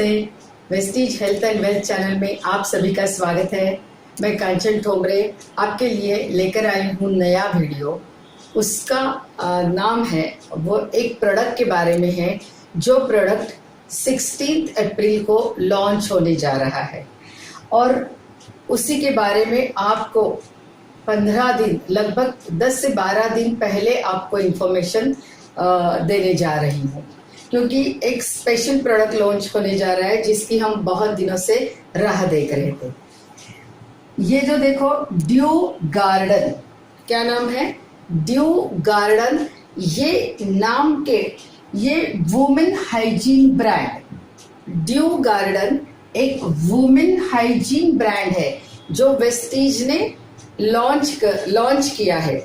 नमस्ते। Vestige health and wealth channel में आप सभी का स्वागत है। मैं कांचन ठोंबरे आपके लिए लेकर आई हूँ नया वीडियो। उसका नाम है, वो एक प्रोडक्ट के बारे में है जो प्रोडक्ट 16 अप्रैल को लॉन्च होने जा रहा है और उसी के बारे में आपको 15 दिन, लगभग 10 से 12 दिन पहले आपको इन्फॉर्मेशन देने जा रही हूँ, क्योंकि एक स्पेशल प्रोडक्ट लॉन्च होने जा रहा है जिसकी हम बहुत दिनों से राह देख रहे थे। ये जो देखो ड्यू गार्डन, क्या नाम है? Due garden. ये नाम के ये women hygiene brand, due garden एक वुमेन हाइजीन ब्रांड है जो वेस्टीज ने लॉन्च किया है।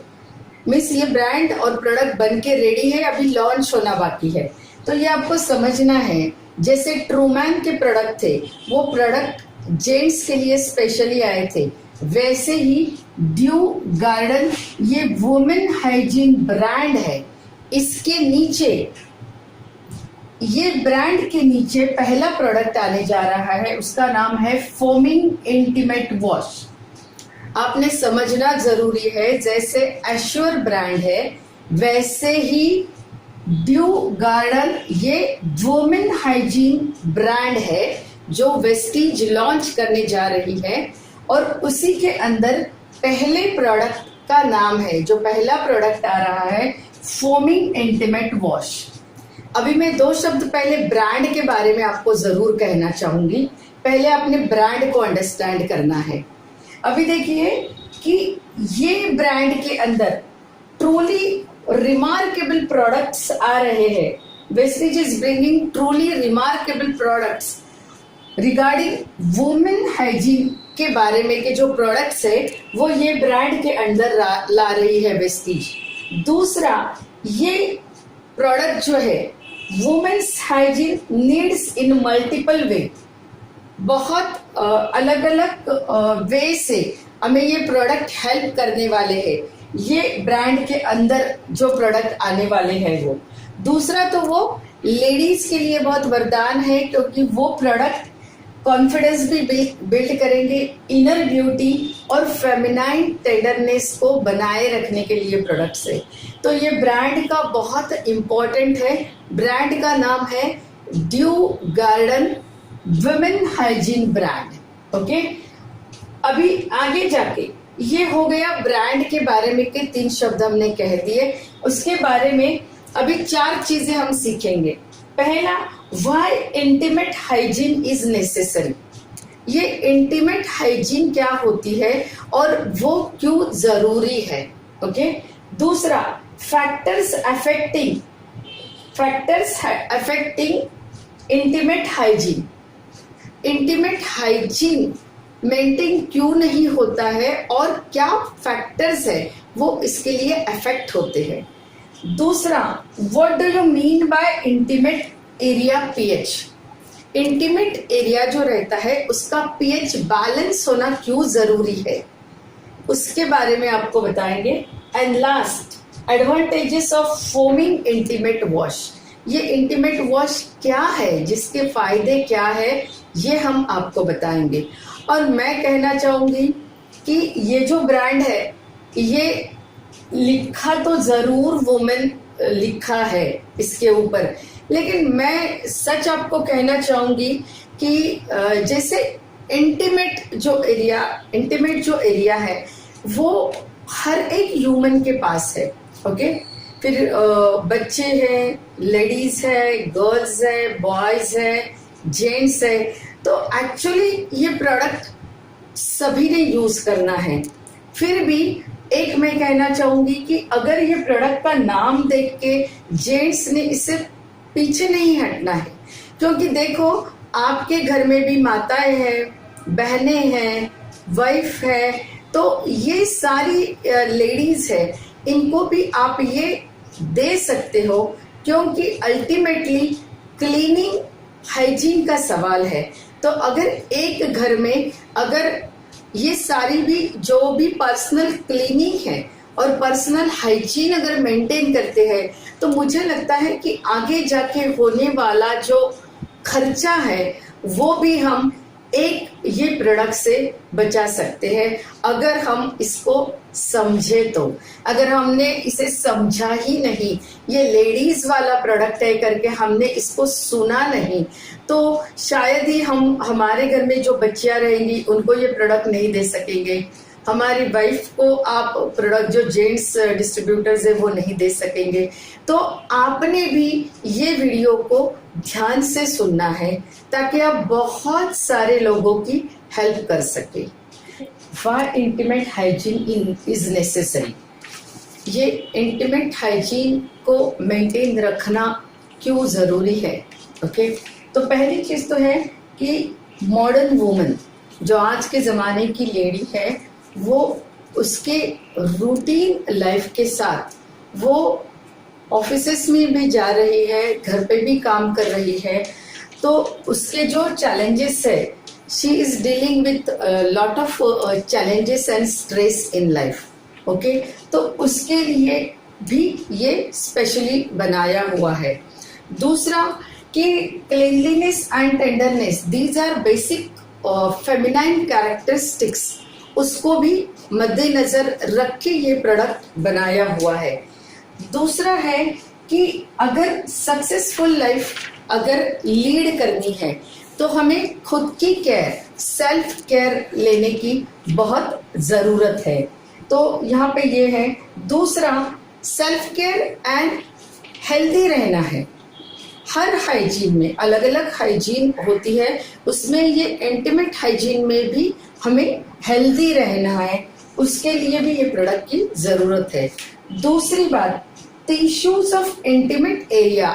मिस ये ब्रांड और प्रोडक्ट बन के रेडी है, अभी लॉन्च होना बाकी है। तो ये आपको समझना है, जैसे ट्रूमैन के प्रोडक्ट थे, वो प्रोडक्ट जेंट्स के लिए स्पेशली आए थे, वैसे ही ड्यू गार्डन ये वुमेन हाइजीन ब्रांड है। इसके नीचे, ये ब्रांड के नीचे पहला प्रोडक्ट आने जा रहा है, उसका नाम है फोमिंग इंटीमेट वॉश। आपने समझना जरूरी है, जैसे एश्योर ब्रांड है वैसे ही ड्यू गार्डन ये वुमेन हाइजीन ब्रांड है जो वेस्टीज लॉन्च करने जा रही है। और उसी के अंदर पहले प्रोडक्ट का नाम है, जो पहला प्रोडक्ट आ रहा है, फोमिंग इंटीमेट वॉश। अभी मैं 2 शब्द पहले ब्रांड के बारे में आपको जरूर कहना चाहूंगी। पहले अपने ब्रांड को अंडरस्टैंड करना है। अभी देखिए कि ये ब्रांड के अंदर ट्रूली रिमार्केबल प्रोडक्ट्स आ रहे हैं। Vestige is bringing truly remarkable products regarding women hygiene के बारे में के जो प्रोडक्ट्स है वो ये ब्रांड के अंदर ला रही है वेस्टीज। दूसरा, ये प्रोडक्ट जो है women's hygiene needs in multiple way, बहुत अलग अलग वे से हमें ये प्रोडक्ट हेल्प करने वाले हैं। ये ब्रांड के अंदर जो प्रोडक्ट आने वाले हैं वो। दूसरा तो वो लेडीज के लिए बहुत वरदान है, क्योंकि वो प्रोडक्ट कॉन्फिडेंस भी बिल्ड करेंगे, इनर ब्यूटी और फेमिनाइन टेंडरनेस को बनाए रखने के लिए प्रोडक्ट्स है। तो ये ब्रांड का बहुत इम्पोर्टेंट है। ब्रांड का नाम है due garden women hygiene brand. Okay, अभी आगे जाके ये हो गया ब्रांड के बारे में के 3 शब्द हमने कह दिए। उसके बारे में अभी 4 चीजें हम सीखेंगे। पहला, why intimate hygiene is necessary. ये इंटीमेट हाइजीन क्या होती है और वो क्यों जरूरी है। ओके। दूसरा, factors affecting intimate hygiene. Intimate hygiene maintain क्यों नहीं होता है और क्या फैक्टर्स है वो इसके लिए अफेक्ट होते हैं। दूसरा, what do you mean by intimate area pH. Intimate area जो रहता है उसका पीएच बैलेंस होना क्यों जरूरी है, उसके बारे में आपको बताएंगे। And last, advantages of foaming intimate wash. ये इंटीमेट वॉश क्या है, जिसके फायदे क्या है, ये हम आपको बताएंगे। और मैं कहना चाहूंगी कि ये जो ब्रांड है, ये लिखा तो जरूर वुमेन लिखा है इसके ऊपर, लेकिन मैं सच आपको कहना चाहूंगी कि जैसे इंटीमेट जो एरिया है वो हर एक ह्यूमन के पास है। ओके, फिर बच्चे हैं, लेडीज है, गर्ल्स है, बॉयज है, जेंट्स है। तो एक्चुअली ये प्रोडक्ट सभी ने यूज करना है। फिर भी एक मैं कहना चाहूंगी कि अगर ये प्रोडक्ट का नाम देख के जेंट्स ने इससे पीछे नहीं हटना है, क्योंकि देखो आपके घर में भी माताएं हैं, बहनें हैं, वाइफ है, तो ये सारी लेडीज है, इनको भी आप ये दे सकते हो, क्योंकि अल्टीमेटली क्लीनिंग हाइजीन का सवाल है। तो अगर एक घर में अगर ये सारी भी जो भी पर्सनल क्लीनिंग है और पर्सनल हाइजीन अगर मेंटेन करते हैं, तो मुझे लगता है कि आगे जाके होने वाला जो खर्चा है वो भी हम एक ये प्रोडक्ट से बचा सकते हैं, अगर हम इसको समझे तो। अगर हमने इसे समझा ही नहीं, ये लेडीज वाला प्रोडक्ट है करके हमने इसको सुना नहीं, तो शायद ही हम हमारे घर में जो बच्चियां रहेंगी उनको ये प्रोडक्ट नहीं दे सकेंगे। हमारी वाइफ को आप प्रोडक्ट, जो जेंट्स डिस्ट्रीब्यूटर्स है वो नहीं दे सकेंगे। तो आपने भी ये वीडियो को ध्यान से सुनना है ताकि आप बहुत सारे लोगों की हेल्प कर सके। Why intimate hygiene is necessary? ये इंटीमेट हाइजीन को मेंटेन रखना क्यों जरूरी है? ओके, तो पहली चीज तो है कि मॉडर्न वुमन, जो आज के जमाने की लेडी है, वो उसके रूटीन लाइफ के साथ वो ऑफिसेस में भी जा रही है, घर पे भी काम कर रही है, तो उसके जो चैलेंजेस है, she is dealing with lot of challenges and stress in life. Okay, तो उसके लिए भी ये स्पेशली बनाया हुआ है। दूसरा कि cleanliness and tenderness, these are basic feminine characteristics, उसको भी मद्देनजर रख के ये प्रोडक्ट बनाया हुआ है। दूसरा है कि अगर सक्सेसफुल लाइफ अगर लीड करनी है तो हमें खुद की केयर, सेल्फ केयर लेने की बहुत ज़रूरत है। तो यहाँ पे ये है। दूसरा, सेल्फ केयर एंड हेल्दी रहना है। हर हाइजीन में अलग अलग हाइजीन होती है, उसमें ये इंटीमेट हाइजीन में भी हमें हेल्दी रहना है, उसके लिए भी ये प्रोडक्ट की ज़रूरत है। दूसरी बात, tissues of intimate area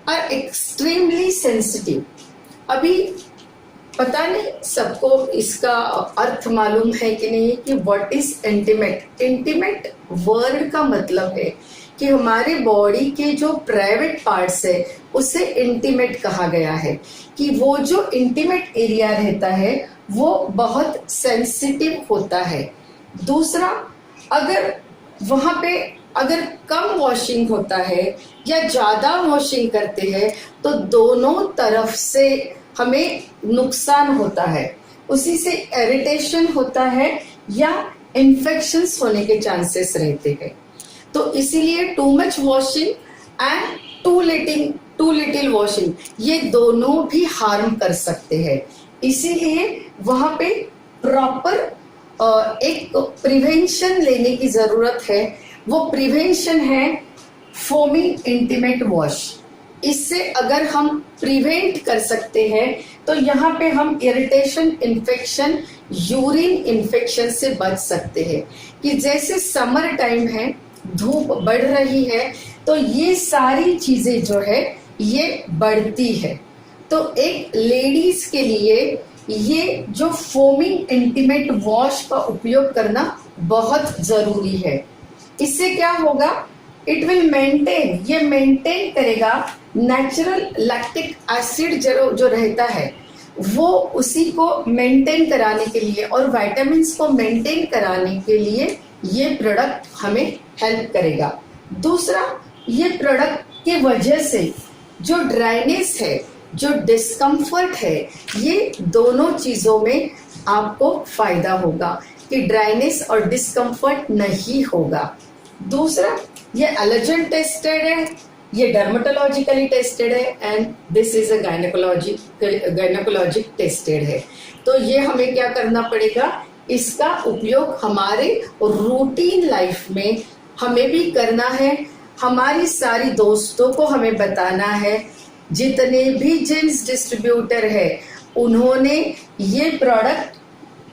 are extremely sensitive. अभी पता नहीं सबको इसका अर्थ मालूम है कि नहीं कि what is intimate. Intimate word का मतलब है कि हमारे बॉडी के जो प्राइवेट पार्ट्स है उसे इंटीमेट कहा गया है, कि वो जो इंटीमेट एरिया रहता है वो बहुत सेंसिटिव होता है। दूसरा, अगर वहां पे अगर कम वॉशिंग होता है या ज़्यादा वॉशिंग करते हैं तो दोनों तरफ से हमें नुकसान होता है, उसी से इरिटेशन होता है या इन्फेक्शंस होने के चांसेस रहते हैं। तो इसीलिए too much washing and too little washing, ये दोनों भी हार्म कर सकते हैं। इसीलिए वहां पे प्रॉपर एक प्रिवेंशन लेने की जरूरत है। वो प्रिवेंशन है फोमिंग इंटीमेट वॉश। इससे अगर हम प्रिवेंट कर सकते हैं तो यहाँ पे हम इरिटेशन, इन्फेक्शन, यूरिन इन्फेक्शन से बच सकते हैं। कि जैसे समर टाइम है, धूप बढ़ रही है, तो ये सारी चीजें जो है ये बढ़ती है। तो एक लेडीज के लिए ये जो फोमिंग इंटीमेट वॉश का उपयोग करना बहुत जरूरी है। इससे क्या होगा, इट विल मेंटेन, ये मेंटेन करेगा नेचुरल लैक्टिक एसिड जो रहता है वो उसी को मेंटेन कराने के लिए और विटामिन्स को मेंटेन कराने के लिए ये प्रोडक्ट हमें हेल्प करेगा। दूसरा, ये प्रोडक्ट के वजह से जो ड्राइनेस है, जो डिस्कम्फर्ट है, ये दोनों चीजों में आपको फायदा होगा कि ड्राइनेस और डिस्कम्फर्ट नहीं होगा। दूसरा, ये एलर्जन टेस्टेड है, ये डर्मेटोलॉजिकली टेस्टेड है and this is a gynaecologic tested है। तो ये हमें क्या करना पड़ेगा, इसका उपयोग हमारे रूटीन लाइफ में हमें भी करना है, हमारी सारी दोस्तों को हमें बताना है। जितने भी जेंट्स डिस्ट्रीब्यूटर है उन्होंने ये प्रोडक्ट,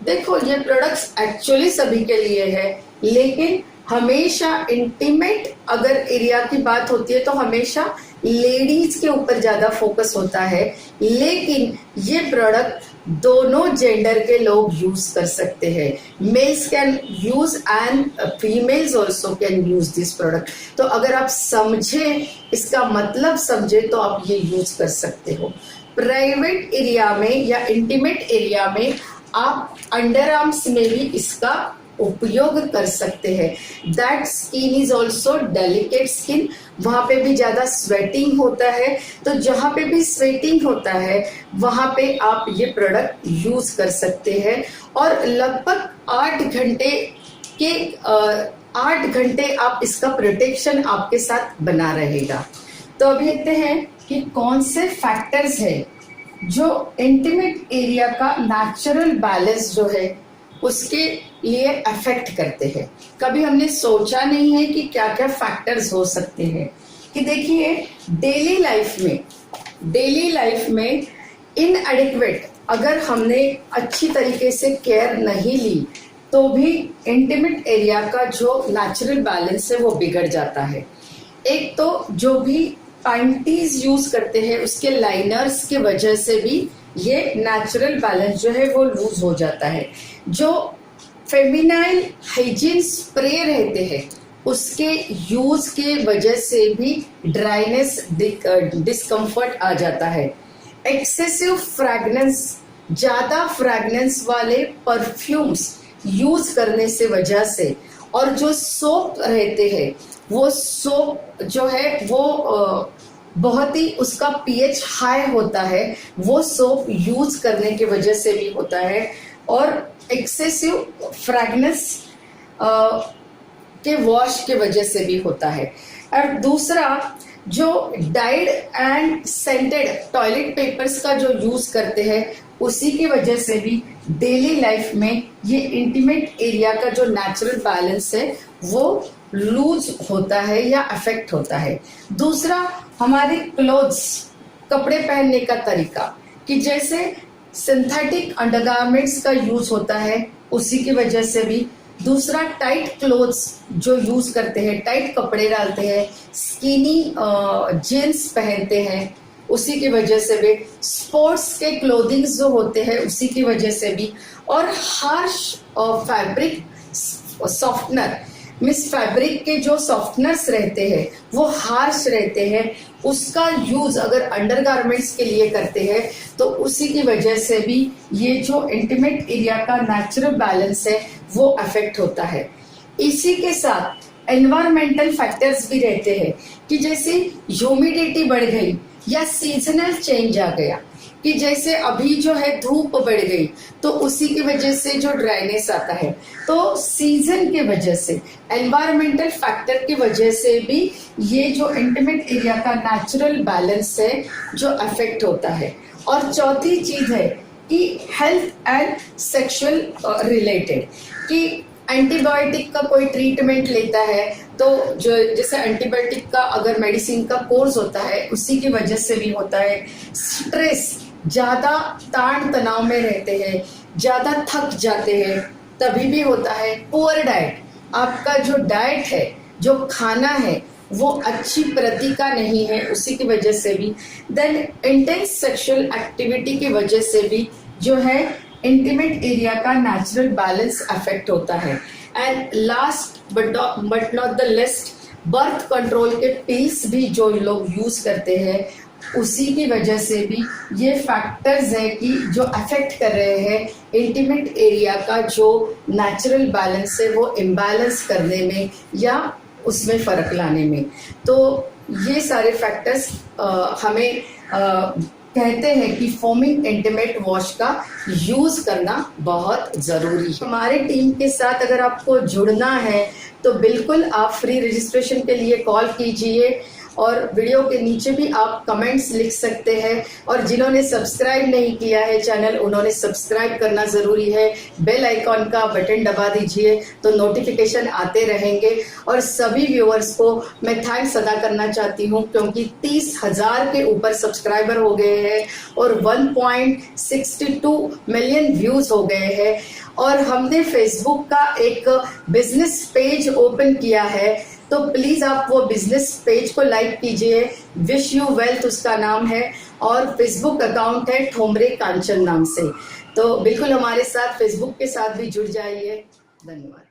देखो ये प्रोडक्ट्स एक्चुअली सभी के लिए है, लेकिन हमेशा इंटीमेट अगर एरिया की बात होती है तो हमेशा लेडीज के ऊपर ज्यादा फोकस होता है, लेकिन ये प्रोडक्ट दोनों जेंडर के लोग यूज कर सकते हैं। Mails can use and females also can use this product. तो अगर आप समझे, इसका मतलब समझे, तो आप ये यूज कर सकते हो। प्राइवेट एरिया में या इंटीमेट एरिया में आप अंडर आर्म्स में भी इसका उपयोग कर सकते हैं। That skin is also delicate skin, वहाँ पे भी ज़्यादा स्वेटिंग होता है, तो जहाँ पे भी स्वेटिंग होता है वहाँ पे आप ये प्रोडक्ट यूज़ कर सकते हैं। और लगभग 8 घंटे आप इसका प्रोटेक्शन आपके साथ बना रहेगा। तो अभी देखते हैं कि कौन से फैक्टर्स है जो इंटीमेट एरिया का नेचुरल बैलेंस जो है उसके लिए अफेक्ट करते हैं। कभी हमने सोचा नहीं है कि क्या क्या फैक्टर्स हो सकते हैं। कि देखिए डेली लाइफ में इनएडिक्वेट अगर हमने अच्छी तरीके से केयर नहीं ली तो भी इंटीमेट एरिया का जो नेचुरल बैलेंस है वो बिगड़ जाता है। एक तो जो भी पैंटीज यूज करते हैं उसके लाइनर्स के वजह से भी ये नेचुरल बैलेंस जो है वो लूज हो जाता है। जो फेमिनाइल हाइजीन स्प्रे रहते हैं उसके यूज के वजह से भी ड्राइनेस डिस्कम्फर्ट आ जाता है। एक्सेसिव फ्रैग्रेंस, ज्यादा फ्रैग्रेंस वाले परफ्यूम्स यूज करने से वजह से, और जो सोप रहते हैं वो सोप जो है वो बहुत ही उसका पीएच हाई होता है, वो सोप यूज करने की वजह से भी होता है। और एक्सेसिव फ्रैग्रेंस के वॉश के वजह से भी होता है। और दूसरा जो died and scented toilet papers का जो यूज करते हैं उसी की वजह से भी डेली लाइफ में ये इंटीमेट एरिया का जो नेचुरल बैलेंस है वो लूज होता है या अफेक्ट होता है। दूसरा हमारे क्लोथ्स, कपड़े पहनने का तरीका, कि जैसे सिंथेटिक अंडरगारमेंट्स का यूज होता है उसी की वजह से भी। दूसरा टाइट क्लोथ्स जो यूज करते हैं, टाइट कपड़े डालते हैं, स्किनी जीन्स पहनते हैं उसी की वजह से भी। स्पोर्ट्स के क्लोथिंग्स जो होते हैं उसी की वजह से भी। और harsh fabric softener, miss fabric के जो सॉफ्टनर्स रहते हैं वो हार्श रहते हैं, उसका यूज अगर अंडरगारमेंट्स के लिए करते हैं तो उसी की वजह से भी ये जो इंटीमेट एरिया का नेचुरल बैलेंस है वो अफेक्ट होता है। इसी के साथ एनवायरमेंटल फैक्टर्स भी रहते हैं कि जैसे ह्यूमिडिटी बढ़ गई या सीजनल चेंज आ गया, कि जैसे अभी जो है धूप बढ़ गई तो उसी की वजह से जो ड्राइनेस आता है। तो सीजन के वजह से, एनवायरमेंटल फैक्टर की वजह से भी ये जो इंटीमेट एरिया का नेचुरल बैलेंस है जो अफेक्ट होता है। और चौथी चीज है कि हेल्थ एंड सेक्सुअल रिलेटेड, कि एंटीबायोटिक का कोई ट्रीटमेंट लेता है तो जो जैसे एंटीबायोटिक का अगर मेडिसिन का कोर्स होता है उसी की वजह से भी होता है। स्ट्रेस, ज्यादा ताण तनाव में रहते हैं, ज्यादा थक जाते हैं तभी भी होता है। पुअर डाइट, आपका जो डाइट है, जो खाना है वो अच्छी प्रति का नहीं है उसी की वजह से भी। देन इंटेंस सेक्सुअल एक्टिविटी की वजह से भी जो है इंटीमेट एरिया का नेचुरल बैलेंस अफेक्ट होता है। And last but not the list, birth control के पिल्स भी जो लोग यूज करते हैं उसी की वजह से भी ये फैक्टर्स है कि जो अफेक्ट कर रहे हैं इंटीमेट एरिया का जो नेचुरल बैलेंस है वो इम्बैलेंस करने में या उसमें फर्क लाने में। तो ये सारे फैक्टर्स हमें कहते हैं कि फोमिंग इंटीमेट वॉश का यूज करना बहुत जरूरी है। हमारे टीम के साथ अगर आपको जुड़ना है तो बिल्कुल आप फ्री रजिस्ट्रेशन के लिए कॉल कीजिए और वीडियो के नीचे भी आप कमेंट्स लिख सकते हैं। और जिन्होंने सब्सक्राइब नहीं किया है चैनल, उन्होंने सब्सक्राइब करना ज़रूरी है। बेल आइकॉन का बटन दबा दीजिए तो नोटिफिकेशन आते रहेंगे। और सभी व्यूअर्स को मैं थैंक्स अदा करना चाहती हूँ क्योंकि 30,000 के ऊपर सब्सक्राइबर हो गए हैं और 1.62 मिलियन व्यूज़ हो गए हैं। और हमने फेसबुक का एक बिजनेस पेज ओपन किया है, तो प्लीज आप वो बिजनेस पेज को लाइक कीजिए। विश यू वेल्थ उसका नाम है और फेसबुक अकाउंट है ठोमरे कांचन नाम से। तो बिल्कुल हमारे साथ फेसबुक के साथ भी जुड़ जाइए। धन्यवाद।